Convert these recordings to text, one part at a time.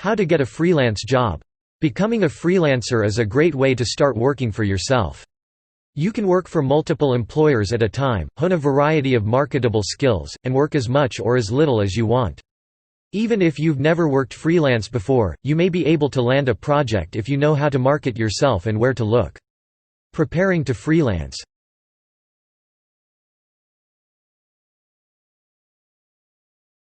How to get a freelance job. Becoming a freelancer is a great way to start working for yourself. You can work for multiple employers at a time, hone a variety of marketable skills, and work as much or as little as you want. Even if you've never worked freelance before, you may be able to land a project if you know how to market yourself and where to look. Preparing to freelance.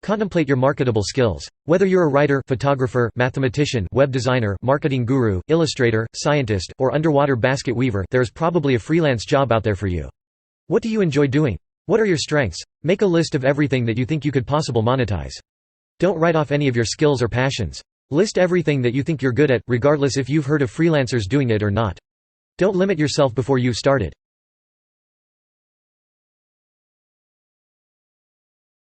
Contemplate your marketable skills. Whether you're a writer, photographer, mathematician, web designer, marketing guru, illustrator, scientist, or underwater basket weaver, there is probably a freelance job out there for you. What do you enjoy doing? What are your strengths? Make a list of everything that you think you could possibly monetize. Don't write off any of your skills or passions. List everything that you think you're good at, regardless if you've heard of freelancers doing it or not. Don't limit yourself before you've started.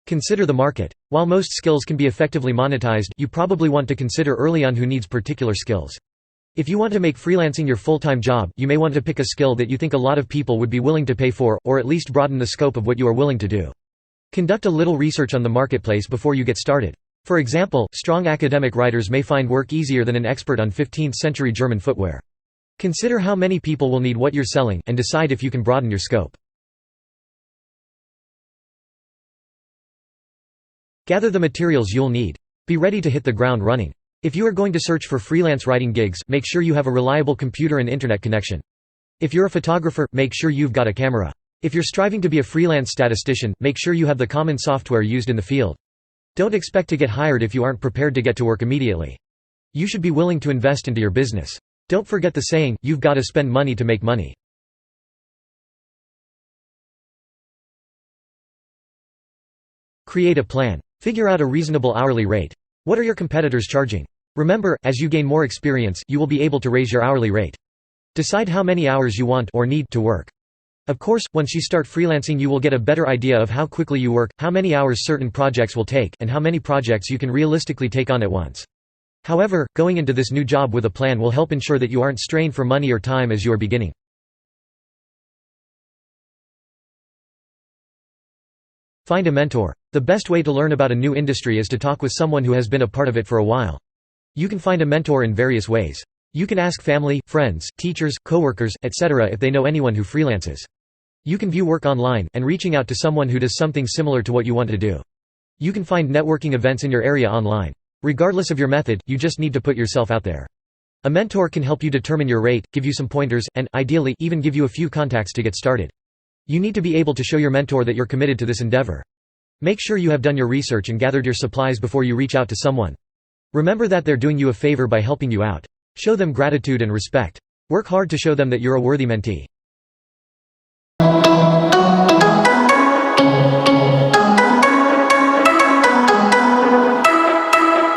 Consider the market. While most skills can be effectively monetized, you probably want to consider early on who needs particular skills. If you want to make freelancing your full-time job, you may want to pick a skill that you think a lot of people would be willing to pay for, or at least broaden the scope of what you are willing to do. Conduct a little research on the marketplace before you get started. For example, strong academic writers may find work easier than an expert on 15th-century German footwear. Consider how many people will need what you're selling, and decide if you can broaden your scope. Gather the materials you'll need. Be ready to hit the ground running. If you are going to search for freelance writing gigs, make sure you have a reliable computer and internet connection. If you're a photographer, make sure you've got a camera. If you're striving to be a freelance statistician, make sure you have the common software used in the field. Don't expect to get hired if you aren't prepared to get to work immediately. You should be willing to invest into your business. Don't forget the saying, you've got to spend money to make money. Create a plan. Figure out a reasonable hourly rate. What are your competitors charging? Remember, as you gain more experience, you will be able to raise your hourly rate. Decide how many hours you want or need to work. Of course, once you start freelancing, you will get a better idea of how quickly you work, how many hours certain projects will take, and how many projects you can realistically take on at once. However, going into this new job with a plan will help ensure that you aren't strained for money or time as you are beginning. Find a mentor. The best way to learn about a new industry is to talk with someone who has been a part of it for a while. You can find a mentor in various ways. You can ask family, friends, teachers, coworkers, etc. if they know anyone who freelances. You can view work online, and reaching out to someone who does something similar to what you want to do. You can find networking events in your area online. Regardless of your method, you just need to put yourself out there. A mentor can help you determine your rate, give you some pointers, and, ideally, even give you a few contacts to get started. You need to be able to show your mentor that you're committed to this endeavor. Make sure you have done your research and gathered your supplies before you reach out to someone. Remember that they're doing you a favor by helping you out. Show them gratitude and respect. Work hard to show them that you're a worthy mentee.